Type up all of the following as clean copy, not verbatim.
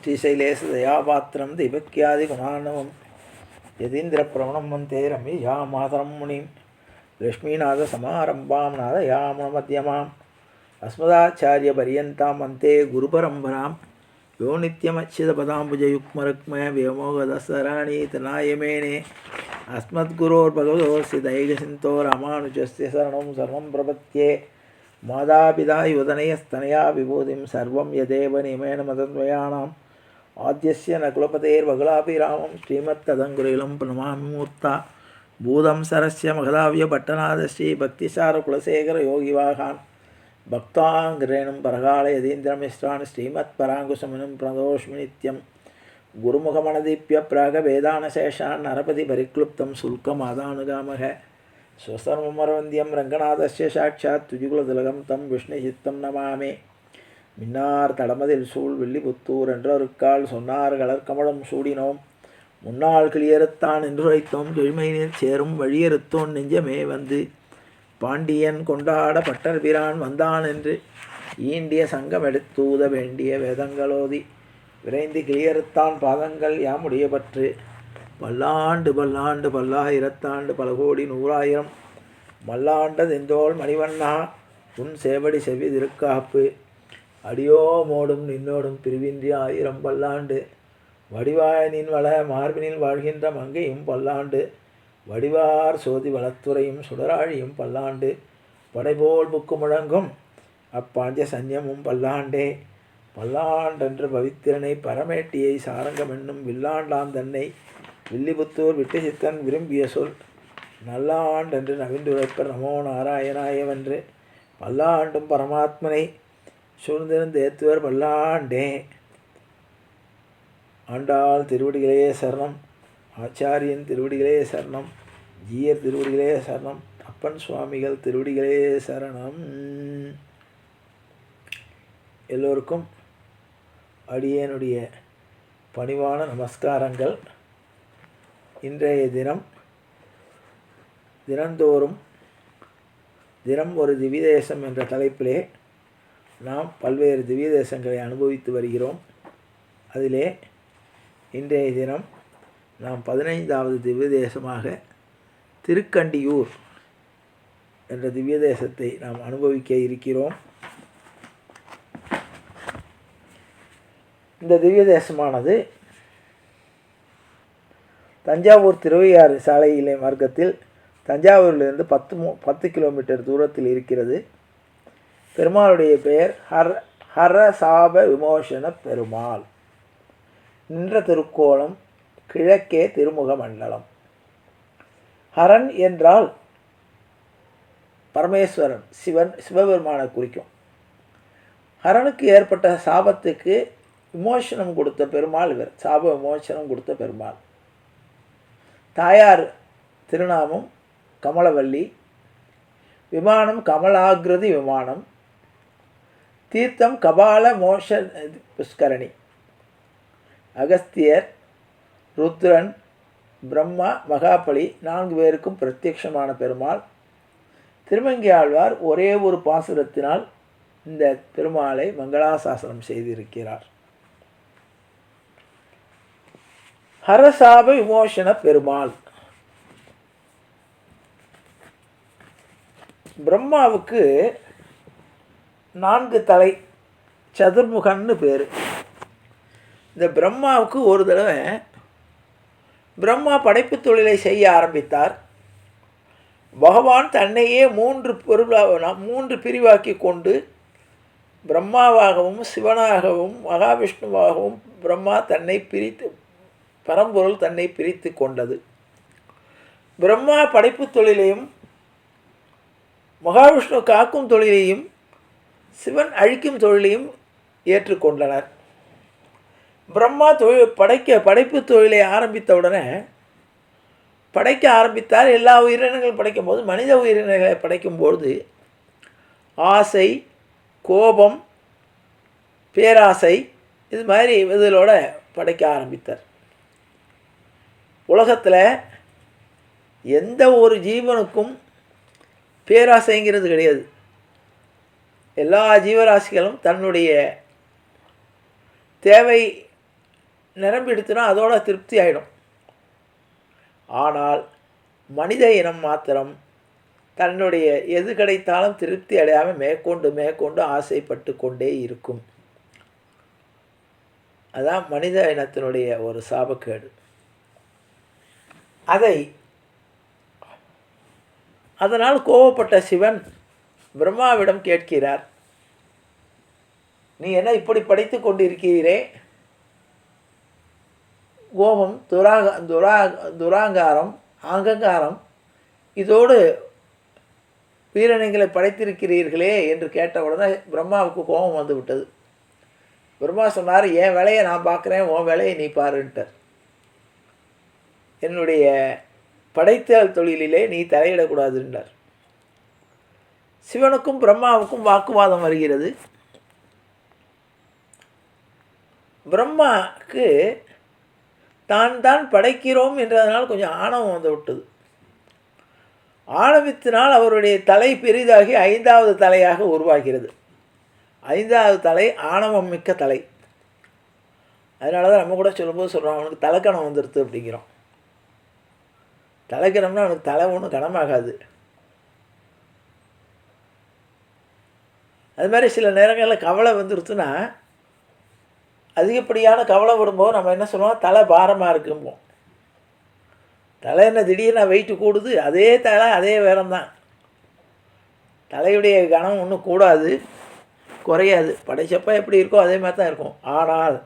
श्रीशैलेशदयापात्रं दैवक्यादिगुणार्णवं यतीन्द्रप्रवणं वन्दे रम्यया मातरं मुनिं लक्ष्मीनाथसमारम्भां नादयामुनमध्यमाम् अस्मदाचार्यपर्यन्तां वन्दे गुरुपरम्परां यो नित्यमच्युतपदाम्बुजयुग्मरुक्मः व्योमोगदसराणि तनायमेने अस्मद्गुरोर्भगवतोऽस्य दैकसिन्धो रामानुजस्य शरणं सर्वं प्रपद्ये मातापिता युवतनयस्तनया विभूतिं सर्वं यदेव नियमेन मदन्वयानाम् आद्यस्य न कुलपतेर्वकुलाभिरामं श्रीमत्तदङ्गुलीलं प्रणमामि मूर्ता भूतं सरस्य महदाव्यपट्टनादश्री भक्तिसारकुलशेखरयोगिवाहान् भक्ताङ्ग्रेणं परकालयतीन्द्रमिश्रान् श्रीमत्पराङ्कुशमुनिं प्रणतोऽस्मि नित्यं गुरुमुखमनदीप्य प्रागवेदानशेषान् नरपतिपरिक्लुप्तं शुल्कमादानुगामः स्वसर्वमरवन्द्यं रङ्गनाथस्य साक्षात् तुजिकुलतिलकं तं विष्णुचित्तं नमामि மின்னார் தடமதில் சூழ் வில்லிபுத்தூர் என்றொருக்கால் சொன்னார் கலர்கமலம் சூடினோம் முன்னாள் கிளியறுத்தான் என்று வைத்தோம் கிழ்மையினில் சேரும் வழியறுத்தோன் நெஞ்சமே வந்து பாண்டியன் கொண்டாட பட்டர் பிரான் வந்தான் என்று ஈண்டிய சங்கம் எடுத்தூத வேண்டிய வேதங்களோதி விரைந்து கிளியறுத்தான் பாதங்கள் யாமுடைய பற்று பல்லாண்டு பல்லாண்டு பல்லாயிரத்தாண்டு பல கோடி நூறாயிரம் மல்லாண்டதெந்தோள் மணிவண்ணா உன் சேவடி செவி திருக்காப்பு அடியோ மோடும் நின்னோடும் பிரிவின்றி ஆயிரம் பல்லாண்டு வடிவாய நின் வள மார்பினில் வாழ்கின்ற மங்கையும் பல்லாண்டு வடிவார் சோதி வளத்துறையும் சுடராழியும் பல்லாண்டு படைபோல் புக்கு முழங்கும் அப்பாஞ்ச சன்யமும் பல்லாண்டே பல்லாண்டென்று பவித்திரனை பரமேட்டியை சாரங்கம் என்னும் வில்லாண்டான் தன்னை வில்லிபுத்தூர் விட்டுசித்தன் விரும்பிய சொல் நல்லாண்டென்று நவிந்துரைப்பர் நமோ நாராயணாயவென்று பல்லாண்டும் பரமாத்மனை சூழ்ந்திருந்தேத்துவர் பல்லாண்டே. ஆண்டாள் திருவடிகளே சரணம், ஆச்சாரியன் திருவடிகளே சரணம், ஜீயர் திருவடிகளே சரணம், அப்பன் சுவாமிகள் திருவடிகளே சரணம். எல்லோருக்கும் அடியேனுடைய பணிவான நமஸ்காரங்கள். இன்றைய தினந்தோறும் தினம் ஒரு திவ்யதேசம் என்ற தலைப்பிலே நாம் பல்வேறு திவ்ய தேசங்களை அனுபவித்து வருகிறோம். அதிலே இன்றைய தினம் நாம் 15வது திவ்ய தேசமாக திருக்கண்டியூர் என்ற திவ்ய தேசத்தை நாம் அனுபவிக்க இருக்கிறோம். இந்த திவ்ய தேசமானது தஞ்சாவூர் திருவையாறு சாலையிலே மார்க்கத்தில் தஞ்சாவூரிலிருந்து 10 கிலோமீட்டர் தூரத்தில் இருக்கிறது. பெருமாளுடைய பெயர் ஹரசாப விமோசன பெருமாள். நின்ற திருக்கோலம் கிழக்கே திருமுக மண்டலம். ஹரன் என்றால் பரமேஸ்வரன், சிவபெருமானை குறிக்கும். ஹரனுக்கு ஏற்பட்ட சாபத்துக்கு விமோசனம் கொடுத்த பெருமாள் இவர், சாப விமோசனம் கொடுத்த பெருமாள். தாயார் திருநாமம் கமலவல்லி, விமானம் கமலாகிருதி விமானம், தீர்த்தம் கபால மோஷ புஷ்கரணி. அகஸ்தியர், ருத்ரன், பிரம்மா, மகாபலி 4 பேருக்கும் பிரத்யட்சமான பெருமாள். திருமங்கை ஆழ்வார் ஒரே ஒரு பாசுரத்தினால் இந்த பெருமாளை மங்களாசாசனம் செய்திருக்கிறார். ஹரசாப விமோசன பெருமாள். பிரம்மாவுக்கு 4 தலை, சதுர்முகன்னு பேர். இந்த பிரம்மாவுக்கு ஒரு தடவை பிரம்மா படைப்பு தொழிலை செய்ய ஆரம்பித்தார். பகவான் தன்னையே 3 பிரிவாக்கி கொண்டு பிரம்மாவாகவும் சிவனாகவும் மகாவிஷ்ணுவாகவும் பிரம்மா தன்னை பிரித்து, பரம்பொருள் தன்னை பிரித்து கொண்டது. பிரம்மா படைப்பு தொழிலையும் மகாவிஷ்ணு காக்கும் தொழிலையும் சிவன் அழிக்கும் தொழிலையும் ஏற்றுக்கொண்டனர். பிரம்மா படைப்பு தொழிலை ஆரம்பித்தவுடனே படைக்க ஆரம்பித்தார். எல்லா உயிரினங்களும் படைக்கும் போது, மனித உயிரினங்களை படைக்கும்பொழுது ஆசை, கோபம், பேராசை, இது மாதிரி இதோட படைக்க ஆரம்பித்தார். உலகத்தில் எந்த ஒரு ஜீவனுக்கும் பேராசைங்கிறது கிடையாது. எல்லா ஜீவராசிகளும் தன்னுடைய தேவை நிரம்பி எடுத்துனா அதோட திருப்தி ஆகிடும். ஆனால் மனித இனம் மாத்திரம் தன்னுடைய எது கிடைத்தாலும் திருப்தி அடையாமல் மேற்கொண்டு ஆசைப்பட்டு கொண்டே இருக்கும். அதான் மனித இனத்தினுடைய ஒரு சாபக்கேடு. அதனால் கோபப்பட்ட சிவன் பிரம்மாவிடம் கேட்கிறார், நீ என்ன இப்படி படைத்து கொண்டிருக்கிறீரே? கோபம், துராங்காரம், அகங்காரம் இதோடு வீரனைகளை படைத்திருக்கிறீர்களே என்று கேட்டவுடனே பிரம்மாவுக்கு கோபம் வந்து விட்டது. பிரம்மா சொன்னார், என் வேலையை நான் பார்க்குறேன், உன் வேலையை நீ பாருன்ட்டார். என்னுடைய படைத்தல் தொழிலிலே நீ தலையிடக்கூடாதுன்றார். சிவனுக்கும் பிரம்மாவுக்கும் வாக்குவாதம் வருகிறது. பிரம்மாவுக்கு தான் படைக்கிறோம் என்றதனால் கொஞ்சம் ஆணவம் வந்து விட்டது. ஆணவத்தினால் அவருடைய தலை பெரிதாகி 5வது தலையாக உருவாகிறது. 5வது தலை ஆணவம் மிக்க தலை. அதனால தான் நம்ம கூட சொல்லும்போது சொல்கிறோம், அவனுக்கு தலைக்கணம் வந்துடுது அப்படிங்கிறோம். தலைக்கணம்னா அவனுக்கு தலை ஒன்றும் கனமாகாது. அது மாதிரி சில நேரங்களில் கவலை வந்துடுச்சுன்னா, அதிகப்படியான கவலை விடும்போது நம்ம என்ன சொல்லுவோம், தலை பாரமாக இருக்கும்போம். தலை என்ன திடீர்னு வெயிட்டு கூடுது, அதே தலை அதே வேறம்தான். தலையுடைய கனம் ஒன்றும் கூடாது, குறையாது. படைச்சப்போ எப்படி இருக்கோ அதே மாதிரி தான் இருக்கும். ஆனால்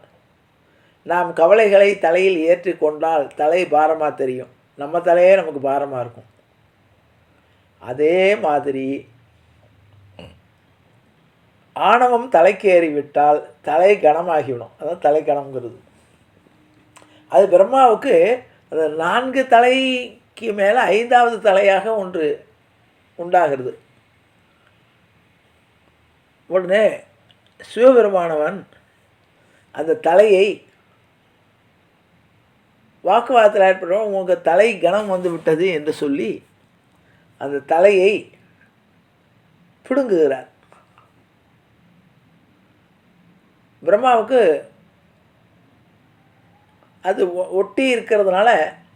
நாம் கவலைகளை தலையில் ஏற்றி கொண்டால் தலை பாரமாக தெரியும், நம்ம தலையே நமக்கு பாரமாக இருக்கும். அதே மாதிரி ஆணவம் தலைக்கு ஏறிவிட்டால் தலை கனமாகிவிடும். அதான் தலை கனம்ங்கிறது. அது பிரம்மாவுக்கு அது 4 தலைக்கு மேலே 5வது தலையாக ஒன்று உண்டாகிறது. உடனே சிவபெருமானவன் அந்த தலையை வாக்குவாதத்தில் ஏற்படுறோம், உங்கள் தலை கனம் வந்து விட்டது என்று சொல்லி அந்த தலையை பிடுங்குகிறார். பிரம்மாவுக்கு அது ஒட்டி இருக்கிறதுனால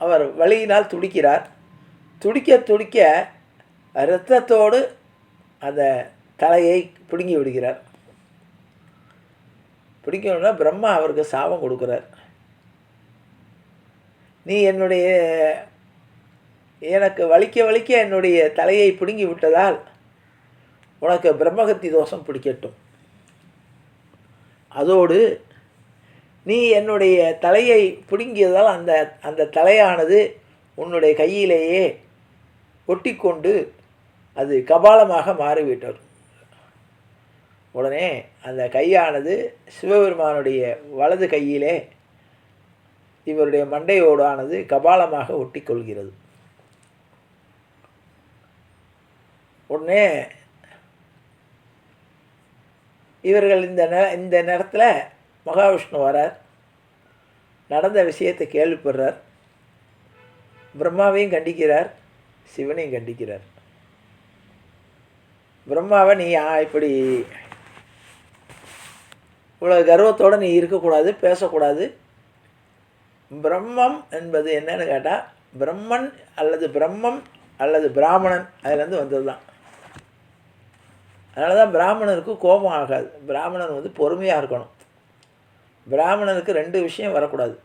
அவர் வலியினால் துடிக்கிறார். துடிக்க இரத்தத்தோடு அந்த தலையை பிடுங்கி விடுகிறார். பிடிக்கணும்னா பிரம்மா அவருக்கு சாபம் கொடுக்குறார். நீ எனக்கு வலிக்க என்னுடைய தலையை பிடுங்கி விட்டதால் உனக்கு பிரம்மகத்தி தோஷம் பிடிக்கட்டும். அதோடு நீ என்னுடைய தலையை பிடுங்கியதால் அந்த தலையானது உன்னுடைய கையிலேயே ஒட்டிக்கொண்டு அது கபாலமாக மாறிவிட்டது. உடனே அந்த கையானது சிவபெருமானுடைய வலது கையிலே இவருடைய மண்டையோடானது கபாலமாக ஒட்டி கொள்கிறது. உடனே இவர்கள் இந்த நேரத்தில் மகாவிஷ்ணு வரார். நடந்த விஷயத்தை கேள்விப்படுறார். பிரம்மாவையும் கண்டிக்கிறார், சிவனையும் கண்டிக்கிறார். பிரம்மாவை நீ இப்படி இவ்வளோ கர்வத்தோடு நீ இருக்கக்கூடாது, பேசக்கூடாது. பிரம்மம் என்பது என்னன்னு கேட்டால் பிரம்மன் அல்லது பிராமணன் அதுலேருந்து வந்தது தான். அதனால தான் பிராமணனுக்கு கோபம் ஆகாது. பிராமணன் பொறுமையாக இருக்கணும். பிராமணனுக்கு 2 விஷயம் வரக்கூடாது,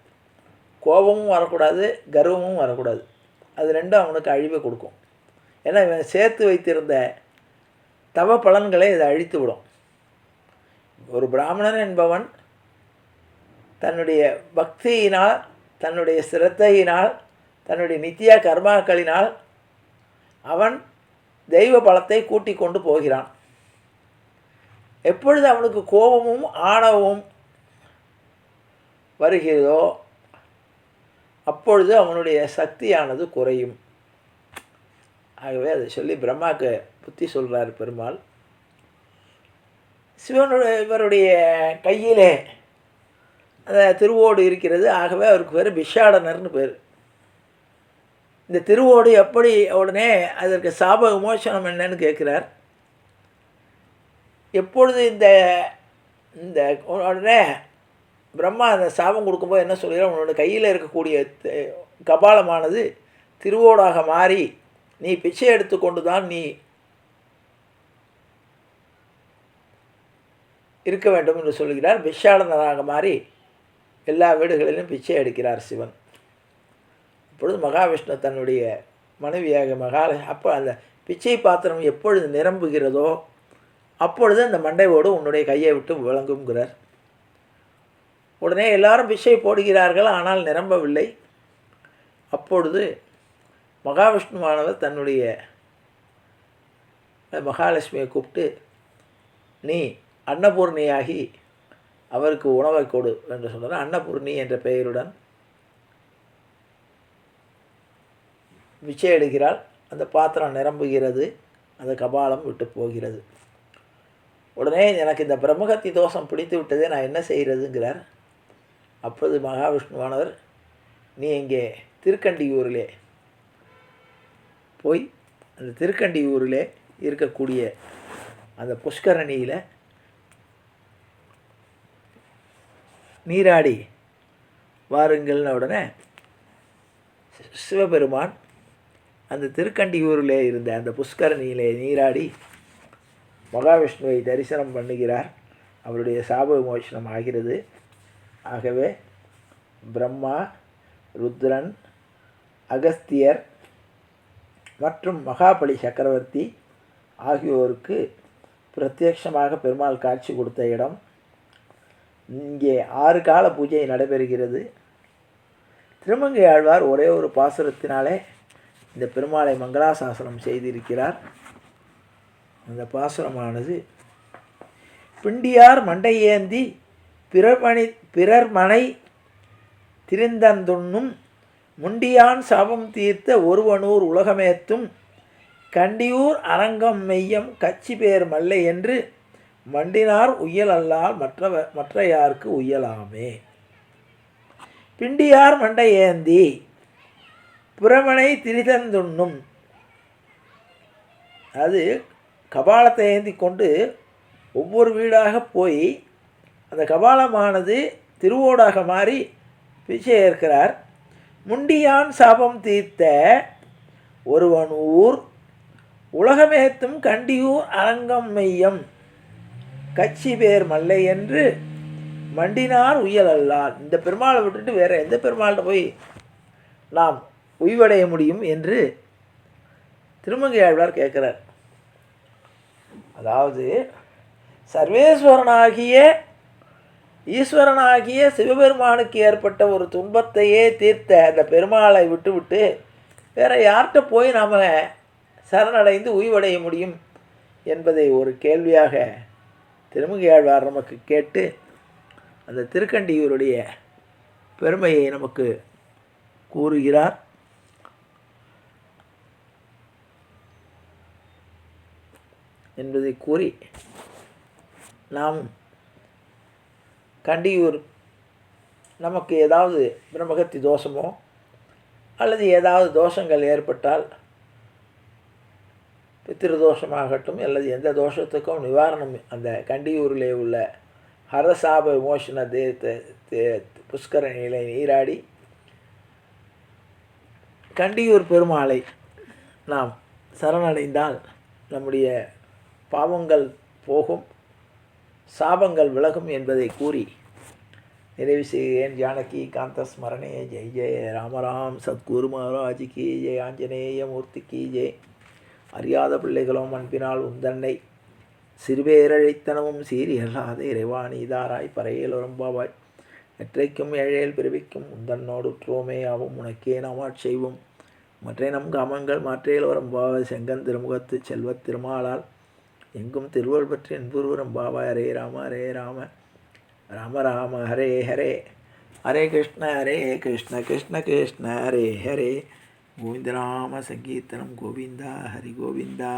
கோபமும் வரக்கூடாது, கர்வமும் வரக்கூடாது. அது 2 அவனுக்கு அழிவை கொடுக்கும். ஏன்னா இவன் சேர்த்து வைத்திருந்த தவ பலன்களை இதை அழித்து விடும். ஒரு பிராமணன் என்பவன் தன்னுடைய பக்தியினால், தன்னுடைய சிரத்தையினால், தன்னுடைய நித்திய கர்மாக்களினால் அவன் தெய்வ பலத்தை கூட்டிக் கொண்டு போகிறான். எப்பொழுது அவனுக்கு கோபமும் ஆணவமும் வருகிறதோ அப்பொழுது அவனுடைய சக்தியானது குறையும். ஆகவே அதை சொல்லி பிரம்மாவுக்கு புத்தி சொல்கிறார் பெருமாள். இவருடைய கையிலே அந்த திருவோடு இருக்கிறது. ஆகவே அவருக்கு பேர் பிஷாடனர்னு பேர். இந்த திருவோடு எப்படி, உடனே அதற்கு சாப விமோசனம் என்னன்னு கேட்குறார். எப்பொழுது இந்த உடனே பிரம்மா அந்த சாபம் கொடுக்கும்போது என்ன சொல்கிறார், உன்னோட கையில் இருக்கக்கூடிய கபாலமானது திருவோடாக மாறி நீ பிச்சை எடுத்துக்கொண்டு தான் நீ இருக்க வேண்டும் என்று சொல்கிறார். பிச்சாடனராக மாறி எல்லா வீடுகளிலும் பிச்சை எடுக்கிறார் சிவன். அப்பொழுது மகாவிஷ்ணு தன்னுடைய மனைவியாக அப்போ அந்த பிச்சை பாத்திரம் எப்பொழுது நிரம்புகிறதோ அப்பொழுது அந்த மண்டையோடு உன்னுடைய கையை விட்டு விளங்குங்கிறார். உடனே எல்லாரும் பிச்சை போடுகிறார்கள், ஆனால் நிரம்பவில்லை. அப்பொழுது மகாவிஷ்ணுவானவர் தன்னுடைய மகாலட்சுமியை கூப்பிட்டு, நீ அன்னபூர்ணியாகி அவருக்கு உணவை கொடு என்று சொன்னார். அன்னபூர்ணி என்ற பெயருடன் பிச்சை எடுக்கிறாள். அந்த பாத்திரம் நிரம்புகிறது, அந்த கபாலம் விட்டு போகிறது. உடனே எனக்கு இந்த பிரம்மகத்தி தோஷம் பிடித்து விட்டதே, நான் என்ன செய்கிறதுங்கிறார். அப்பொழுது மகாவிஷ்ணுவானவர், நீ இங்கே திருக்கண்டியூரிலே போய் அந்த திருக்கண்டியூரிலே இருக்கக்கூடிய அந்த புஷ்கரணியில் நீராடி வாருங்கள்ன உடனே சிவபெருமான் அந்த திருக்கண்டியூரிலே இருந்த அந்த புஷ்கரணியிலே நீராடி மகாவிஷ்ணுவை தரிசனம் பண்ணுகிறார். அவருடைய சாப விமோசனம் ஆகிறது. ஆகவே பிரம்மா, ருத்ரன், அகஸ்தியர் மற்றும் மகாபலி சக்கரவர்த்தி ஆகியோருக்கு பிரத்யட்சமாக பெருமாள் காட்சி கொடுத்த இடம். இங்கே 6 கால பூஜை நடைபெறுகிறது. திருமங்கை ஆழ்வார் ஒரே ஒரு பாசுரத்தினாலே இந்த பெருமாளை மங்களாசாசனம் செய்திருக்கிறார். அந்த பாசுரமானது, பிண்டியார் மண்டையேந்தி பிறர் மனை திரிந்தந்துண்ணும் முண்டியான் சாபம் தீர்த்த ஒருவனூர் உலகமேத்தும் கண்டியூர் அரங்கம் மெய்யம் கச்சி பேர் மல்லை என்று மண்டினார் உய்யல் அல்லால் மற்றையார்க்கு உய்யலாமே. பிண்டியார் மண்டையேந்தி புறமனை திரிதந்துண்ணும், அது கபாலத்தை ஏந்தி கொண்டு ஒவ்வொரு வீடாக போய் அந்த கபாலமானது திருவோடாக மாறி பிச்சை ஏற்கிறார். முண்டியான் சாபம் தீர்த்த ஒருவன் ஊர் உலகமேத்தும் கண்டியூர் அரங்கம் மெய்யம் கச்சி பேர் மல்லை என்று மண்டினார் உய்யல் அல்லால். இந்த பெருமாளை விட்டுட்டு வேறு எந்த பெருமாள்கிட்ட போய் நாம் உய்வடைய முடியும் என்று திருமங்கை ஆழ்வார் கேட்குறார். அதாவது சர்வேஸ்வரனாகிய ஈஸ்வரனாகிய சிவபெருமானுக்கு ஏற்பட்ட ஒரு துன்பத்தையே தீர்த்த அந்த பெருமாளை விட்டுவிட்டு வேறு யார்கிட்ட போய் நாம் சரணடைந்து உய்வடைய முடியும் என்பதை ஒரு கேள்வியாக திருமங்கை ஆழ்வார் நமக்கு கேட்டு அந்த திருக்கண்டியூருடைய பெருமையை நமக்கு கூறுகிறார். என்பதை கூறி நாம் கண்டியூர் நமக்கு ஏதாவது பிரம்மகத்தி தோஷமோ அல்லது ஏதாவது தோஷங்கள் ஏற்பட்டால் பித்திருதோஷமாகட்டும் அல்லது எந்த தோஷத்துக்கும் நிவாரணம் அந்த கண்டியூரிலே உள்ள ஹரசாப விமோசன புஷ்கரணியிலே நீராடி கண்டியூர் பெருமாளை நாம் சரணடைந்தால் நம்முடைய பாவங்கள் போகும், சாபங்கள் விலகும் என்பதை கூறி நிறைவு செய்கிறேன். ஜானகி காந்த ஸ்மரணே ஜெய் ஜெய ராமராம் சத்குரு மகாராஜ் கி ஜெய், ஆஞ்சநேய மூர்த்தி கி ஜெய். அறியாத பிள்ளைகளும் அன்பினால் உந்தன்னை சிறுபேரழைத்தனமும் சீரியல்லாத இறைவாணி இதாராய் பறையில் உரம்பாவாய் எற்றைக்கும் ஏழையில் பிறவிக்கும் உந்தன்னோடு உற்றோமே ஆகும் உனக்கே நாமாட் செய்வோம். மற்ற நம் காமங்கள் மாற்றையில் உரம்பாவாய் செங்கன் திருமுகத்து செல்வத் திருமாலால் எங்கும் திருவள் பற்றி என்புருவரம் பாபா. ஹரே ராம ஹரே ராம ராம ராம ஹரே ஹரே, ஹரே கிருஷ்ண கிருஷ்ண கிருஷ்ண ஹரே ஹரே. கோவிந்தநாம சங்கீர்த்தனம் கோவிந்தா ஹரி கோவிந்தா.